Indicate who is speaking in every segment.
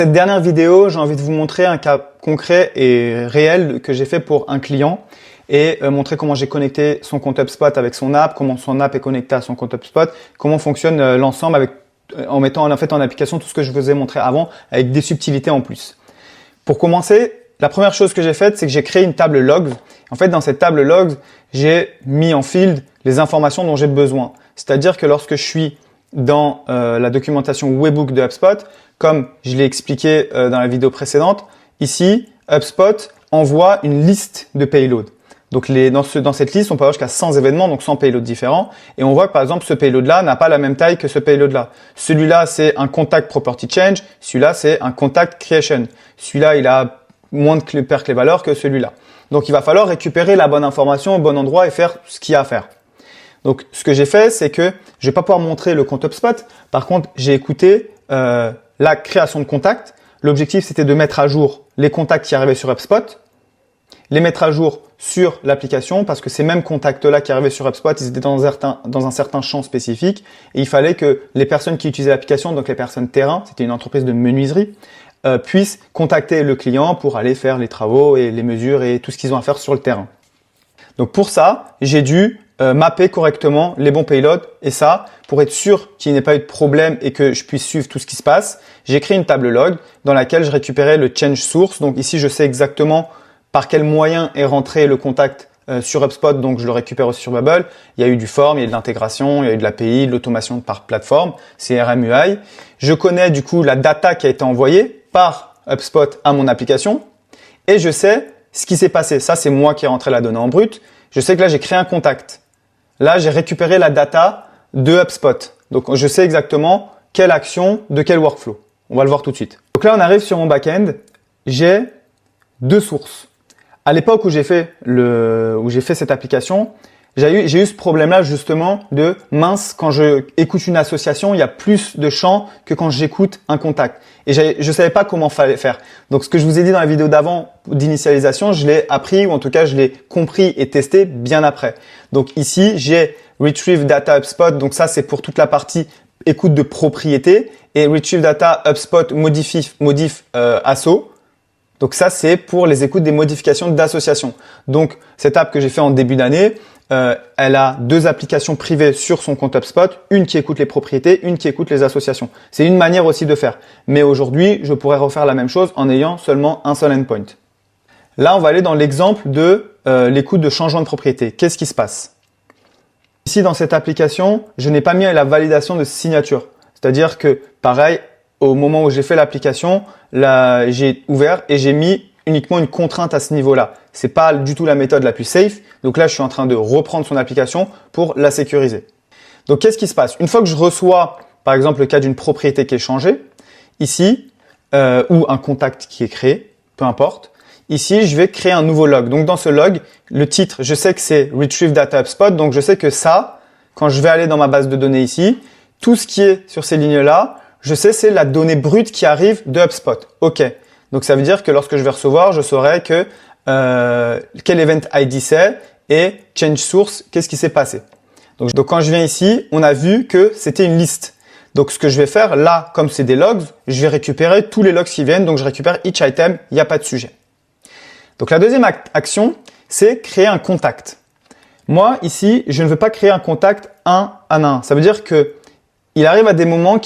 Speaker 1: Cette dernière vidéo, j'ai envie de vous montrer un cas concret et réel que j'ai fait pour un client et montrer comment j'ai connecté son compte HubSpot avec son app, comment son app est connectée à son compte HubSpot, comment fonctionne l'ensemble en mettant en application tout ce que je vous ai montré avant avec des subtilités en plus. Pour commencer, la première chose que j'ai faite, c'est que j'ai créé une table logs. En fait, dans cette table logs, j'ai mis en field les informations dont j'ai besoin. C'est-à-dire que lorsque je suis dans la documentation webhook de HubSpot, comme je l'ai expliqué dans la vidéo précédente, ici, HubSpot envoie une liste de payloads. Donc dans cette liste, on peut avoir jusqu'à 100 événements, donc 100 payloads différents. Et on voit que par exemple, ce payload-là n'a pas la même taille que ce payload-là. Celui-là, c'est un contact property change. Celui-là, c'est un contact creation. Celui-là, il a moins de paires clés-valeurs que celui-là. Donc, il va falloir récupérer la bonne information au bon endroit et faire ce qu'il y a à faire. Donc, ce que j'ai fait, c'est que je vais pas pouvoir montrer le compte HubSpot. Par contre, j'ai écouté la création de contacts. L'objectif, c'était de mettre à jour les contacts qui arrivaient sur HubSpot, les mettre à jour sur l'application parce que ces mêmes contacts-là qui arrivaient sur HubSpot, ils étaient dans un certain champ spécifique et il fallait que les personnes qui utilisaient l'application, donc les personnes terrain, c'était une entreprise de menuiserie, puissent contacter le client pour aller faire les travaux et les mesures et tout ce qu'ils ont à faire sur le terrain. Donc pour ça, j'ai dû mapper correctement les bons payloads et ça, pour être sûr qu'il n'y ait pas eu de problème et que je puisse suivre tout ce qui se passe, j'ai créé une table log dans laquelle je récupérais le change source. Donc ici, je sais exactement par quel moyen est rentré le contact sur HubSpot, donc je le récupère aussi sur Bubble. Il y a eu du form, il y a eu de l'intégration, il y a eu de l'API, de l'automation par plateforme, CRM UI. Je connais du coup la data qui a été envoyée par HubSpot à mon application et je sais ce qui s'est passé. Ça, c'est moi qui ai rentré la donnée en brut. Je sais que là, j'ai créé un contact. Là, j'ai récupéré la data de HubSpot. Donc, je sais exactement quelle action, de quel workflow. On va le voir tout de suite. Donc là, on arrive sur mon back-end. J'ai deux sources. À l'époque où j'ai fait cette application, j'ai eu ce problème-là justement de mince, quand je écoute une association, il y a plus de champs que quand j'écoute un contact. Et je savais pas comment fallait faire. Donc ce que je vous ai dit dans la vidéo d'avant d'initialisation, je l'ai appris ou en tout cas je l'ai compris et testé bien après. Donc ici, j'ai Retrieve Data HubSpot. Donc ça, c'est pour toute la partie écoute de propriété et Retrieve Data HubSpot modif asso. Donc ça, c'est pour les écoutes des modifications d'association. Donc cette app que j'ai fait en début d'année, elle a deux applications privées sur son compte HubSpot, une qui écoute les propriétés, une qui écoute les associations. C'est une manière aussi de faire. Mais aujourd'hui, je pourrais refaire la même chose en ayant seulement un seul endpoint. Là, on va aller dans l'exemple de l'écoute de changement de propriété. Qu'est-ce qui se passe? Ici, dans cette application, je n'ai pas mis la validation de signature. C'est-à-dire que, pareil, au moment où j'ai fait l'application, j'ai ouvert et j'ai mis uniquement une contrainte à ce niveau-là. C'est pas du tout la méthode la plus safe. Donc là, je suis en train de reprendre son application pour la sécuriser. Donc, qu'est-ce qui se passe? Une fois que je reçois, par exemple, le cas d'une propriété qui est changée, ici, ou un contact qui est créé, peu importe. Ici, je vais créer un nouveau log. Donc, dans ce log, le titre, je sais que c'est Retrieve Data HubSpot. Donc, je sais que ça, quand je vais aller dans ma base de données ici, tout ce qui est sur ces lignes-là, je sais c'est la donnée brute qui arrive de HubSpot. OK. Donc, ça veut dire que lorsque je vais recevoir, je saurai que quel event ID c'est et change source, qu'est-ce qui s'est passé. Donc, quand je viens ici, on a vu que c'était une liste. Donc, ce que je vais faire là, comme c'est des logs, je vais récupérer tous les logs qui viennent. Donc, je récupère each item, il n'y a pas de sujet. Donc, la deuxième action, c'est créer un contact. Moi, ici, je ne veux pas créer un contact un à un. Ça veut dire que il arrive à des moments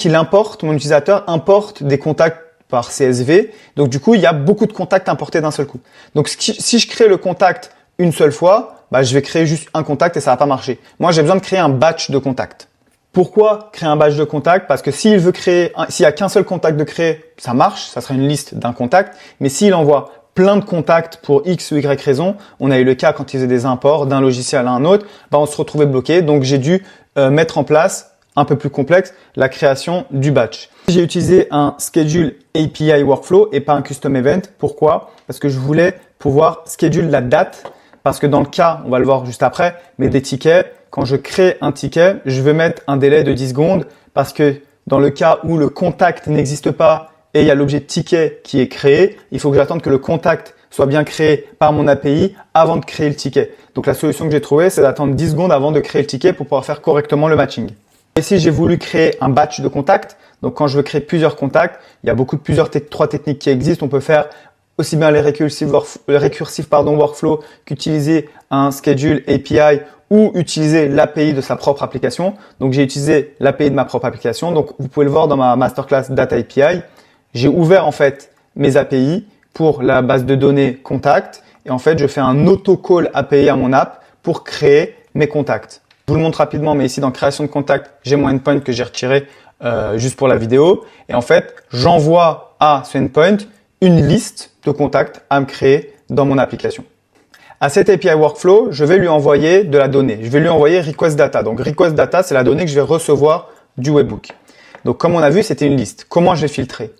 Speaker 1: mon utilisateur importe des contacts par CSV. Donc, du coup, il y a beaucoup de contacts importés d'un seul coup. Donc, si je crée le contact une seule fois, je vais créer juste un contact et ça va pas marcher. Moi, j'ai besoin de créer un batch de contacts. Pourquoi créer un batch de contacts? Parce que s'il y a qu'un seul contact de créer, ça marche. Ça sera une liste d'un contact. Mais s'il envoie plein de contacts pour X ou Y raison, on a eu le cas quand il faisait des imports d'un logiciel à un autre, on se retrouvait bloqué. Donc, j'ai dû mettre en place un peu plus complexe, la création du batch. J'ai utilisé un schedule API workflow et pas un custom event. Pourquoi? Parce que je voulais pouvoir schedule la date. Parce que dans le cas, on va le voir juste après, mais des tickets, quand je crée un ticket, je veux mettre un délai de 10 secondes parce que dans le cas où le contact n'existe pas et il y a l'objet ticket qui est créé, il faut que j'attende que le contact soit bien créé par mon API avant de créer le ticket. Donc la solution que j'ai trouvée, c'est d'attendre 10 secondes avant de créer le ticket pour pouvoir faire correctement le matching. Ici, j'ai voulu créer un batch de contacts. Donc quand je veux créer plusieurs contacts, il y a trois techniques qui existent. On peut faire aussi bien les récursifs workflow qu'utiliser un schedule API ou utiliser l'API de sa propre application. Donc j'ai utilisé l'API de ma propre application. Donc vous pouvez le voir dans ma masterclass Data API. J'ai ouvert en fait mes API pour la base de données contact et en fait je fais un auto-call API à mon app pour créer mes contacts. Je vous le montre rapidement, mais ici dans création de contact, j'ai mon endpoint que j'ai retiré juste pour la vidéo. Et en fait, j'envoie à ce endpoint une liste de contacts à me créer dans mon application. À cette API Workflow, je vais lui envoyer de la donnée. Je vais lui envoyer request data. Donc request data, c'est la donnée que je vais recevoir du webhook. Donc comme on a vu, c'était une liste. Comment je vais filtrer?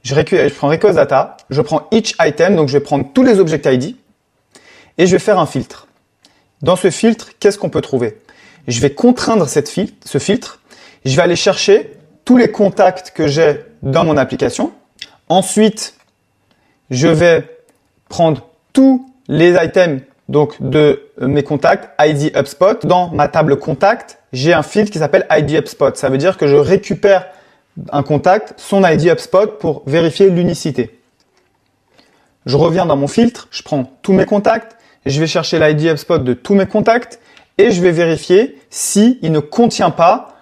Speaker 1: Je prends request data, je prends each item, donc je vais prendre tous les object ID et je vais faire un filtre. Dans ce filtre, qu'est-ce qu'on peut trouver? Je vais contraindre ce filtre. Je vais aller chercher tous les contacts que j'ai dans mon application. Ensuite, je vais prendre tous les items donc de mes contacts ID HubSpot. Dans ma table contact, j'ai un filtre qui s'appelle ID HubSpot. Ça veut dire que je récupère un contact, son ID HubSpot pour vérifier l'unicité. Je reviens dans mon filtre, je prends tous mes contacts, je vais chercher l'ID HubSpot de tous mes contacts et je vais vérifier s'il ne contient pas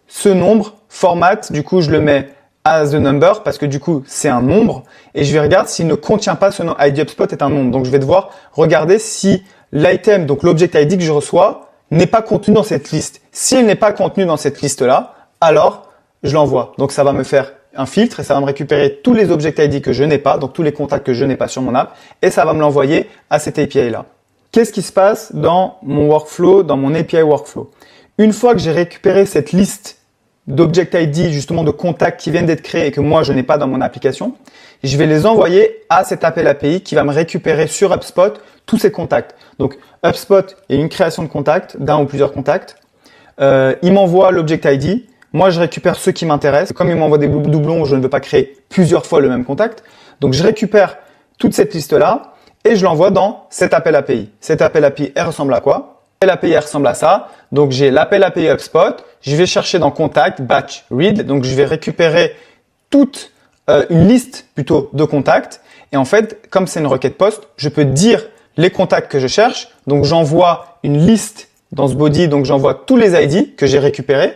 Speaker 1: ce nombre format. Du coup, je le mets as a number parce que du coup, c'est un nombre et je vais regarder s'il ne contient pas ce nom. ID HubSpot est un nombre. Donc, je vais devoir regarder si l'item, donc l'object ID que je reçois, n'est pas contenu dans cette liste. S'il n'est pas contenu dans cette liste-là, alors je l'envoie. Donc, ça va me faire un filtre et ça va me récupérer tous les object ID que je n'ai pas, donc tous les contacts que je n'ai pas sur mon app et ça va me l'envoyer à cette API-là. Qu'est-ce qui se passe dans mon workflow, dans mon API workflow? Une fois que j'ai récupéré cette liste d'object ID, justement de contacts qui viennent d'être créés et que moi je n'ai pas dans mon application, je vais les envoyer à cet appel API qui va me récupérer sur HubSpot tous ces contacts. Donc HubSpot est une création de contact, d'un ou plusieurs contacts. Il m'envoie l'object ID. Moi, je récupère ceux qui m'intéressent. Comme il m'envoie des doublons, je ne veux pas créer plusieurs fois le même contact. Donc, je récupère toute cette liste-là et je l'envoie dans cet appel API. Cet appel API, elle ressemble à quoi? L'appel API, elle ressemble à ça. Donc, j'ai l'appel API HubSpot. Je vais chercher dans contact, batch, read. Donc, je vais récupérer toute une liste plutôt de contacts. Et en fait, comme c'est une requête post, je peux dire les contacts que je cherche. Donc, j'envoie une liste dans ce body. Donc, j'envoie tous les ID que j'ai récupérés.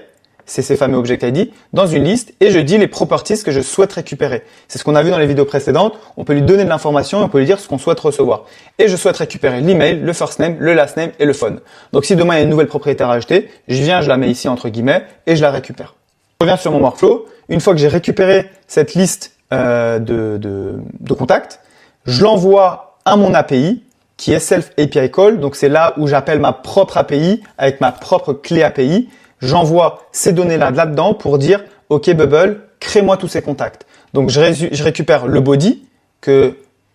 Speaker 1: C'est ces fameux object ID dans une liste et je dis les properties que je souhaite récupérer. C'est ce qu'on a vu dans les vidéos précédentes. On peut lui donner de l'information et on peut lui dire ce qu'on souhaite recevoir. Et je souhaite récupérer l'email, le first name, le last name et le phone. Donc si demain il y a une nouvelle propriété à rajouter, je viens, je la mets ici entre guillemets et je la récupère. Je reviens sur mon workflow. Une fois que j'ai récupéré cette liste de contacts, je l'envoie à mon API qui est Self API Call. Donc c'est là où j'appelle ma propre API avec ma propre clé API. J'envoie ces données-là là-dedans pour dire « Ok Bubble, crée-moi tous ces contacts ». Donc, je récupère le body,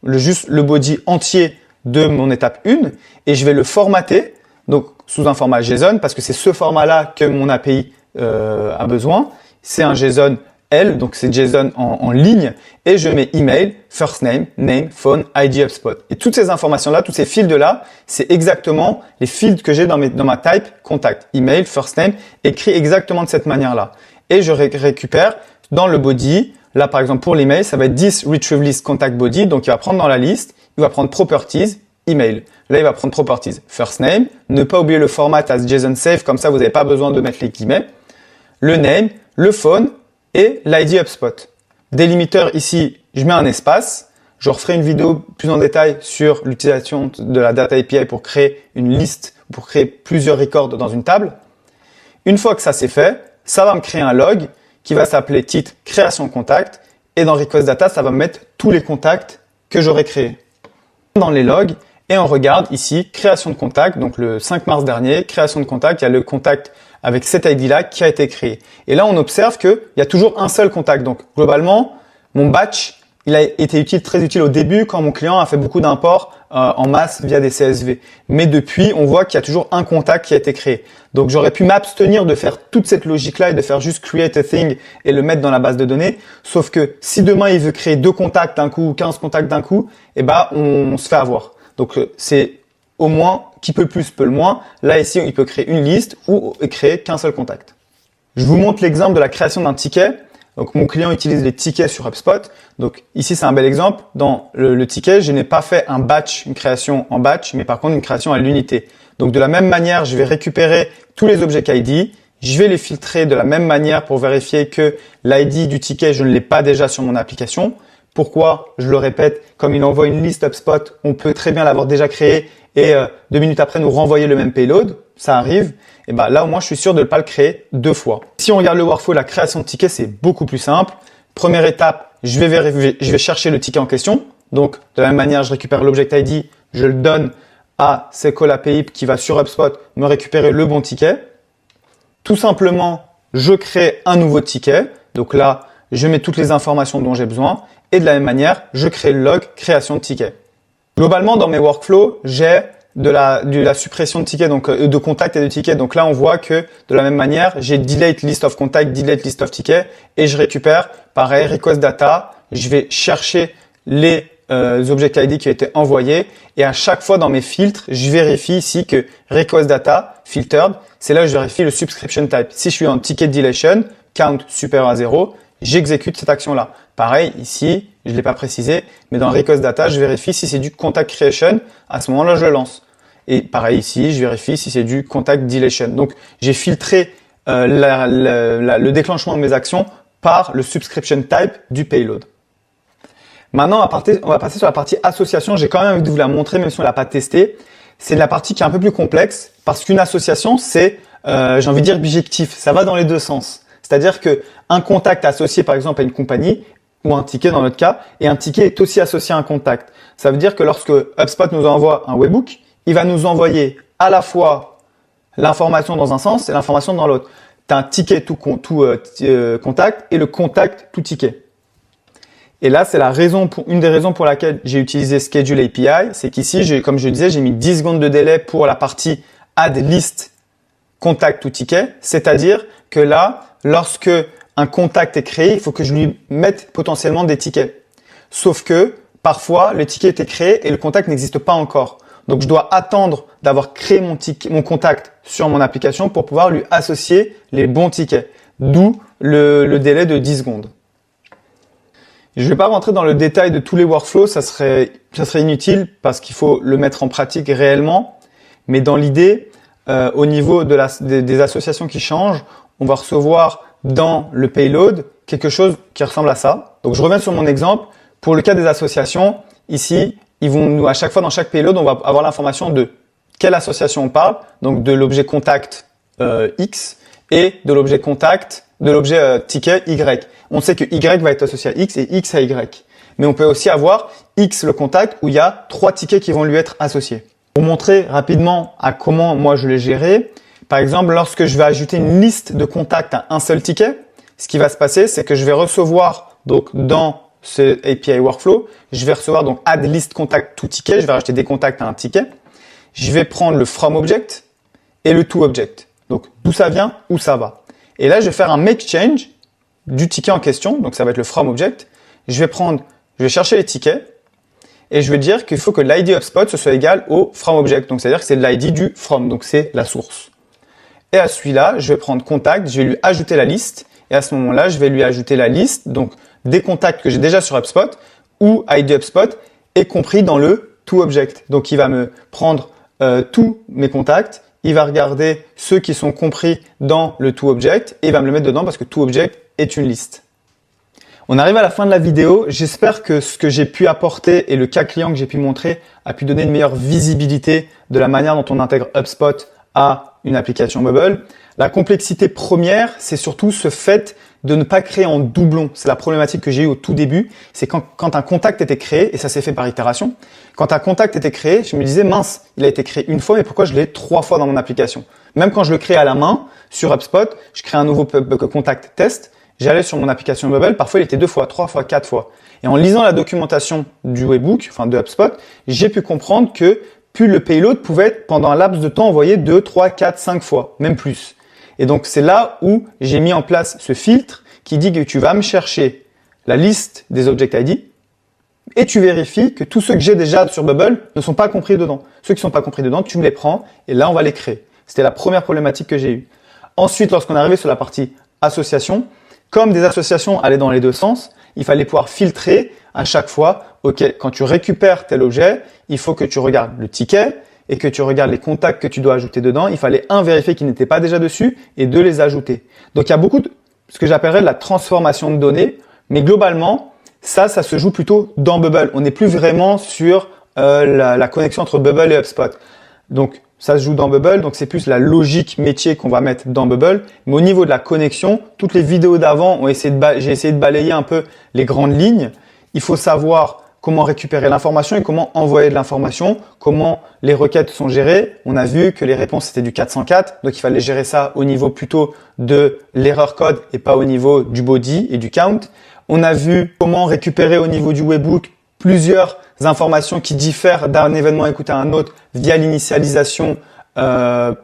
Speaker 1: juste le body entier de mon étape 1 et je vais le formater donc sous un format JSON parce que c'est ce format-là que mon API a besoin. C'est un JSON L, donc c'est JSON en ligne et je mets email, first name, name, phone, ID HubSpot. Et toutes ces informations-là, tous ces fields-là, c'est exactement les fields que j'ai dans ma type contact. Email, first name, écrit exactement de cette manière-là. Et je récupère dans le body, là par exemple pour l'email, ça va être this retrieve list contact body, donc il va prendre dans la liste, il va prendre properties, email. Là, il va prendre properties, first name, ne pas oublier le format as JSON safe, comme ça vous n'avez pas besoin de mettre les guillemets, le name, le phone, et l'ID HubSpot. Délimiter ici, je mets un espace. Je referai une vidéo plus en détail sur l'utilisation de la Data API pour créer une liste, pour créer plusieurs records dans une table. Une fois que ça c'est fait, ça va me créer un log qui va s'appeler titre création contact et dans request data, ça va me mettre tous les contacts que j'aurai créés. Dans les logs et on regarde ici création de contact. Donc le 5 mars dernier, création de contact, il y a le contact avec cet ID-là qui a été créé. Et là, on observe qu'il y a toujours un seul contact. Donc, globalement, mon batch, il a été très utile au début quand mon client a fait beaucoup d'imports en masse via des CSV. Mais depuis, on voit qu'il y a toujours un contact qui a été créé. Donc, j'aurais pu m'abstenir de faire toute cette logique-là et de faire juste create a thing et le mettre dans la base de données. Sauf que si demain, il veut créer 2 contacts d'un coup ou 15 contacts d'un coup, eh ben, on se fait avoir. Donc, c'est au moins, qui peut le plus, peut le moins. Là, ici, il peut créer une liste ou créer qu'un seul contact. Je vous montre l'exemple de la création d'un ticket. Donc, mon client utilise les tickets sur HubSpot. Donc, ici, c'est un bel exemple. Dans le ticket, je n'ai pas fait un batch, une création en batch, mais par contre, une création à l'unité. Donc, de la même manière, je vais récupérer tous les objets ID. Je vais les filtrer de la même manière pour vérifier que l'ID du ticket, je ne l'ai pas déjà sur mon application. Pourquoi? Je le répète, comme il envoie une liste HubSpot, on peut très bien l'avoir déjà créée et 2 minutes après nous renvoyer le même payload. Ça arrive. Et ben là, au moins, je suis sûr de ne pas le créer 2 fois. Si on regarde le workflow, la création de ticket, c'est beaucoup plus simple. Première étape, je vais chercher le ticket en question. Donc, de la même manière, je récupère l'object ID, je le donne à SQL API qui va sur HubSpot me récupérer le bon ticket. Tout simplement, je crée un nouveau ticket. Donc là, je mets toutes les informations dont j'ai besoin. Et de la même manière, je crée le log création de ticket. Globalement, dans mes workflows, j'ai de la suppression de tickets, donc de contacts et de tickets. Donc là, on voit que de la même manière, j'ai delete list of contact, delete list of tickets et je récupère, pareil, request data. Je vais chercher les object ID qui ont été envoyés et à chaque fois dans mes filtres, je vérifie ici que request data filtered, c'est là où je vérifie le subscription type. Si je suis en ticket deletion, count supérieur à 0, j'exécute cette action-là. Pareil, ici, je ne l'ai pas précisé, mais dans request data, je vérifie si c'est du contact creation. À ce moment-là, je le lance. Et pareil ici, je vérifie si c'est du contact deletion. Donc, j'ai filtré le déclenchement de mes actions par le subscription type du payload. Maintenant, on va passer sur la partie association. J'ai quand même envie de vous la montrer, même si on ne l'a pas testé. C'est la partie qui est un peu plus complexe parce qu'une association, c'est, j'ai envie de dire, bijectif. Ça va dans les deux sens. C'est-à-dire que un contact associé, par exemple, à une compagnie ou un ticket dans notre cas, et un ticket est aussi associé à un contact. Ça veut dire que lorsque HubSpot nous envoie un webhook, il va nous envoyer à la fois l'information dans un sens et l'information dans l'autre. Tu as un ticket tout contact et le contact tout ticket. Et là, c'est une des raisons pour laquelle j'ai utilisé Schedule API, c'est qu'ici, comme je disais, j'ai mis 10 secondes de délai pour la partie add list contact tout ticket, c'est-à-dire que là, lorsque un contact est créé, il faut que je lui mette potentiellement des tickets. Sauf que parfois, le ticket était créé et le contact n'existe pas encore. Donc, je dois attendre d'avoir créé mon contact sur mon application pour pouvoir lui associer les bons tickets. D'où le délai de 10 secondes. Je ne vais pas rentrer dans le détail de tous les workflows, ça serait inutile parce qu'il faut le mettre en pratique réellement. Mais dans l'idée, au niveau des associations qui changent, on va recevoir dans le payload quelque chose qui ressemble à ça. Donc, je reviens sur mon exemple. Pour le cas des associations, ici, à chaque fois dans chaque payload, on va avoir l'information de quelle association on parle, donc de l'objet contact X et de l'objet ticket Y. On sait que Y va être associé à X et X à Y. Mais on peut aussi avoir X le contact où il y a 3 tickets qui vont lui être associés. Pour montrer rapidement à comment moi je l'ai géré, par exemple, lorsque je vais ajouter une liste de contacts à un seul ticket, ce qui va se passer, c'est que je vais recevoir donc dans ce API workflow, je vais recevoir donc add list contact to ticket, je vais rajouter des contacts à un ticket. Je vais prendre le from object et le to object. Donc d'où ça vient, où ça va. Et là, je vais faire un make change du ticket en question, donc ça va être le from object. Je vais chercher les tickets et je vais dire qu'il faut que l'ID HubSpot ce soit égal au from object. Donc c'est-à-dire que c'est l'ID du from, donc c'est la source. Et à celui-là, je vais prendre contact, je vais lui ajouter la liste. Et à ce moment-là, je vais lui ajouter la liste donc des contacts que j'ai déjà sur HubSpot ou ID HubSpot est compris dans le toObject. Donc, il va me prendre tous mes contacts, il va regarder ceux qui sont compris dans le toObject et il va me le mettre dedans parce que toObject est une liste. On arrive à la fin de la vidéo. J'espère que ce que j'ai pu apporter et le cas client que j'ai pu montrer a pu donner une meilleure visibilité de la manière dont on intègre HubSpot à une application mobile. La complexité première, c'est surtout ce fait de ne pas créer en doublon. C'est la problématique que j'ai eue au tout début. C'est quand un contact était créé, et ça s'est fait par itération, quand un contact était créé, je me disais, mince, il a été créé une fois, mais pourquoi je l'ai 3 fois dans mon application? Même quand je le crée à la main, sur HubSpot, je crée un nouveau contact test, j'allais sur mon application mobile, parfois il était 2 fois, 3 fois, 4 fois. Et en lisant la documentation du webhook, enfin de HubSpot, j'ai pu comprendre que plus le payload pouvait être pendant un laps de temps envoyé 2, 3, 4, 5 fois, même plus. Et donc, c'est là où j'ai mis en place ce filtre qui dit que tu vas me chercher la liste des object ID et tu vérifies que tous ceux que j'ai déjà sur Bubble ne sont pas compris dedans. Ceux qui ne sont pas compris dedans, tu me les prends et là, on va les créer. C'était la première problématique que j'ai eue. Ensuite, lorsqu'on est arrivé sur la partie association, Comme des associations allaient dans les deux sens, il fallait pouvoir filtrer à chaque fois, ok, quand tu récupères tel objet, il faut que tu regardes le ticket et que tu regardes les contacts que tu dois ajouter dedans. Il fallait vérifier qu'ils n'étaient pas déjà dessus et les ajouter. Donc il y a beaucoup de ce que j'appellerais de la transformation de données, mais globalement, ça se joue plutôt dans Bubble. On n'est plus vraiment sur la connexion entre Bubble et HubSpot. Donc ça se joue dans Bubble, donc c'est plus la logique métier qu'on va mettre dans Bubble. Mais au niveau de la connexion, toutes les vidéos d'avant j'ai essayé de balayer un peu les grandes lignes. Il faut savoir comment récupérer l'information et comment envoyer de l'information, comment les requêtes sont gérées. On a vu que les réponses étaient du 404, donc il fallait gérer ça au niveau plutôt de l'erreur code et pas au niveau du body et du count. On a vu comment récupérer au niveau du webhook plusieurs informations qui diffèrent d'un événement écouté à un autre via l'initialisation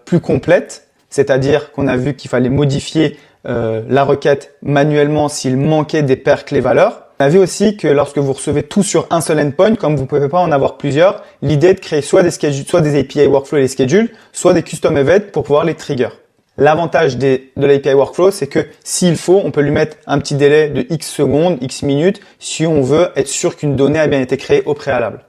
Speaker 1: plus complète, c'est-à-dire qu'on a vu qu'il fallait modifier la requête manuellement s'il manquait des paires clés-valeurs. On a vu aussi que lorsque vous recevez tout sur un seul endpoint, comme vous ne pouvez pas en avoir plusieurs, l'idée est de créer soit des schedules, soit des API workflow et les schedules, soit des custom events pour pouvoir les trigger. L'avantage de l'API workflow, c'est que s'il faut, on peut lui mettre un petit délai de X secondes, X minutes, si on veut être sûr qu'une donnée a bien été créée au préalable.